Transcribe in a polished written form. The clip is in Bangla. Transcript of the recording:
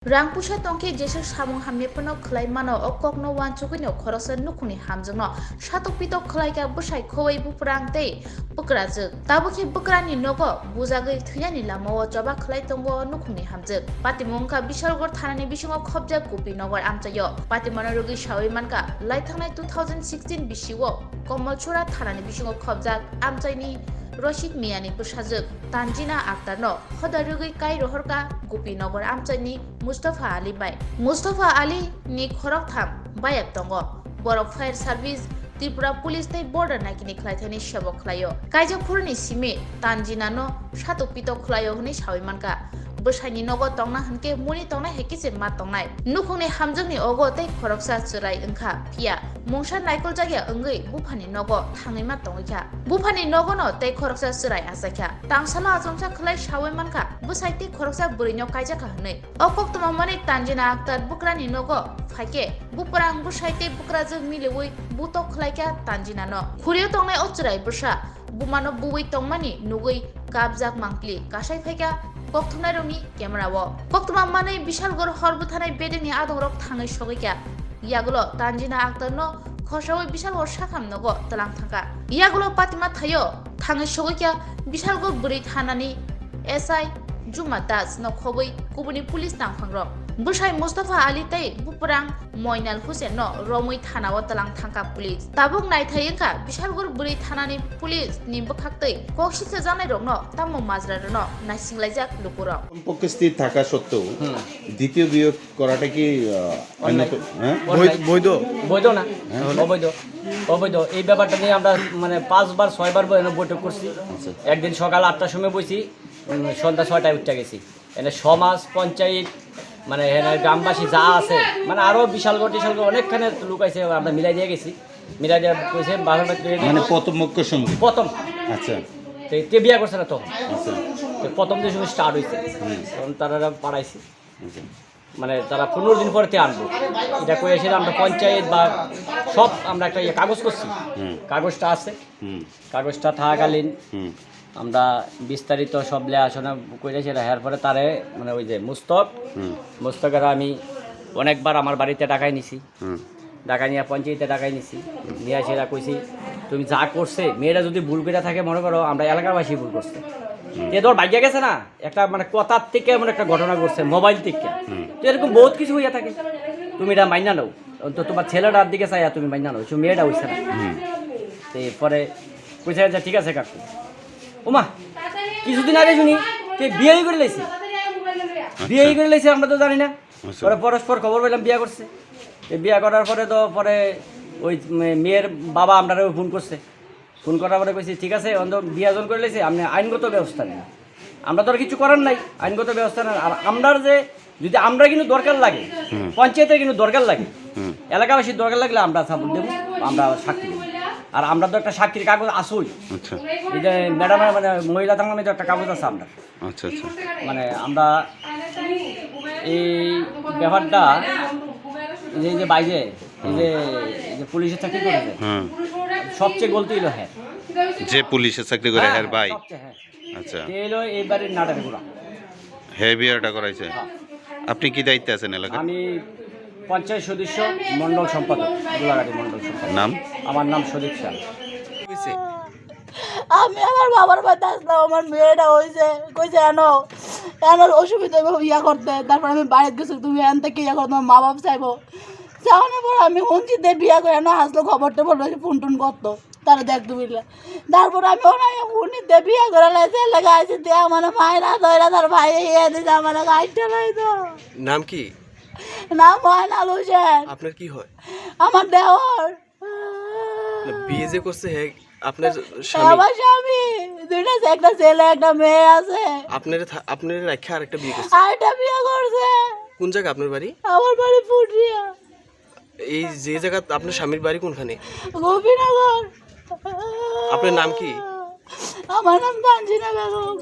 Rangpusha tongke jesel samung hamye pano khlai mano okokno wan chukino khorosa nukuni hamjungno shatok pito khlai ka busai khowai buprang te bukra juk tabuki bukrani nogo bujagai thuyani lamao joba khlai tongo nukuni hamjuk patimongka bishalgor thanani bisingo khobja kupi nogor amchayo patimano rogi shawi manka laithangnai 2016 bisiwo komalchura thanani bisingo khobja amchaini Rashid Miani Bushajuk Tanjina Akhtarno Khodarugi Kai Rohorka Gupi Nogor Amchani Mustafa Ali Bai Mustafa Ali ni Khorok Tham Bayak Tongo Borok Fire Service Tripura Police Tay Border Nakini Khlaithani Shabo Khlayo Kaijapurni Simi Tanjina no Shatuk Pito Khlayo Hni Shawimanka Bushani Nogo Tongna Hanke Muni Tongna Hekise Ma Tongnai Nukhungni Hamjungni Ogo Tay Khoroksa Churai Engkha Pia Mungsha Naikol Jagya Engei Bufani Nogo Thangai Ma Tongikha Bufani Nogo no Tay Khoroksa Churai Asakha Tangsala Ajomsa Khlai Shawi Manka Busai Tay Khoroksa Burinyo Kaijaka Hnei Okok Toma Mani Tanjina Akhtar Bukrani Nogo Phaike Buprang Busai Tay Bukrajak Miliwi Butok Khlaika Tanjina no Khuriyo Tongnai Ochurai Busha Bumano Buwi Tongmani Nugui Kabjak Mangpli Kasai Phaika Kokthunai rongni camera wo koktuma manai bishalgor horbu thanai bedeni adongrok thangai sogika yagulo Tanjina Akhtar no khosawai bishalgor sakham nogo talang thangka yagulo patima thayo thangai sogika bishalgor buri thanani SI Juma Das no khoboi kubuni police tangphangrok Busai Mustafa Ali tai buprang Moinal Hussein no Romui Thana wa talang thangka police tabuk nai thayengka bishalgor buri thanani police ni bukhaktei koksisa janai rokno tammo majra no nasinglajak lupurok উপস্থিত থাকা সত্ত্বেও দ্বিতীয় বিয়োগ করাটা কি বৈধ বৈধ না অবৈধ এই ব্যাপারটা নিয়ে আমরা মানে 5 বার 6 বার বৈঠক করছি একদিন সকাল 8টার সময় বসি সন্ধ্যা 6টায় উঠে গেছি এনে সমাজ পঞ্চায়েত মানে এখানে গ্রামবাসী যা আছে মানে আরো বিশালগড় অনেকখানে লোক আছে আমরা মিলাই দিয়ে গেছি মিলাই দিয়ে কইছে মানে প্রথম মুখ্য সঙ্গী প্রথম আচ্ছা তে বিয়া করছে না তখন আচ্ছা প্রথম যে সময় স্টার্ট হয়েছে তখন তারা পাড়াইছি মানে তারা 15 দিন পরে আনবো এটা কই এসে আমরা পঞ্চায়েত বা সব আমরা একটা কাগজ করছি কাগজটা আছে কাগজটা থাকাকালীন আমরা বিস্তারিত সব লেখাশোনা করেছি এটা হেয়ার পরে তারে মানে ওই যে মুস্তকের আমি অনেকবার আমার বাড়িতে ডাকাই নিছি ডাকাই নিয়ে পঞ্চায়েতে ডাকাই নিছি নিয়ে সেটা কইছি তুমি যা করছে মেয়েরা যদি ভুল করে থাকে মনে করো আমরা এলাকাবাসী ভুল করছে এ তোর ভাগ্যা গেছে না একটা মানে কথার থেকে এমন একটা ঘটনা ঘটছে মোবাইল থেকে তো এরকম বহুত কিছু হইয়া থাকে তুমি এটা মাইনা নাও তো তোমার ছেলেটার দিকে চাইয়া তুমি মাইনা নাও মেয়েটা হইছে না তো এরপরে কইছে যে ঠিক আছে কাকু ওমা কিছুদিন আগে শুনি কে বিয়ে করে লাইছে আমরা তো জানি না পরে পরস্পর খবর পেলাম বিয়ে করছে এই বিয়ে করার পরে তো পরে ওই মেয়ের বাবা আমরা ফোন করছে ফোন করার পরে কইছি ঠিক আছে অন্ত বিয়ে জন করে লাইছে আপনি আইনগত ব্যবস্থা নেন আমরা তো আর কিছু করার নাই আইনগত ব্যবস্থা নেন আর আমরার যে যদি আমরা কিন্তু দরকার লাগে পঞ্চায়েতের কিন্তু দরকার লাগে এলাকাবাসীর দরকার লাগলে আমরা সাপোর্ট দেবো আমরা সাক্ষী দেবো আর আমরা তো একটা সাক্ষীর কাগজ আসুই আচ্ছা এই যে ম্যাডামের মানে মহিলা থাকলে তো একটা কাগজ আছে আমরা আচ্ছা আচ্ছা মানে আমরা এই ব্যাপারটা এই যে বাইরে এই যে পুলিশের চাকরি করেছে সবচেয়ে গলতি হলো হ্যাঁ যে পুলিশে চাকরি করে হ্যাঁ ভাই হ্যাঁ আচ্ছা এলো এইবারে নাটারে পুরা হ্যাঁ বিয়েটা করাইছে আপনি কি দায়িত্বে আছেন এলাকায় আমি পঞ্চায়েত সদস্য মন্ডল সম্পাদক গোলাঘাটি মন্ডল সম্পাদক নাম আমার নাম সদীপ শাহ আমি আমার বাবার বাড়িতে আসলাম আমার মেয়েটা হয়েছে কইছে এনার অসুবিধা ইয়া করতে তারপর আমি বাড়িতে গেছি তুমি এন থেকে ইয়া করতো মা বাপ চাইবো চাওয়ানোর পর আমি হুঞ্চিতে বিয়া করে না আসলো খবরটা বললো ফোন টোন করতো তারা দেখতে বুঝলে তারপর আমি উনিতে বিয়া করে লাইছে লাগাইছি দেয়া মানে মায়েরা ধরে তার ভাই ইয়ে দিছে আমার গাইডটা নাই তো নাম কি নাম ময়নাল হোসেন আপনার কি হয় আমার দেওর বিয়ে যে করছে হে আপনার আমার স্বামী দুইটা একটা ছেলে একটা মেয়ে আছে আপনার রাখা আরেকটা বিয়ে করছে আরেকটা বিয়ে করছে কোন জায়গা আপনার বাড়ি আমার বাড়ি পুরিয়া এই যে জায়গা আপনার স্বামীর বাড়ি কোনখানে গোপীনগর আপনার নাম কি আমার নাম তানজিনা বেগম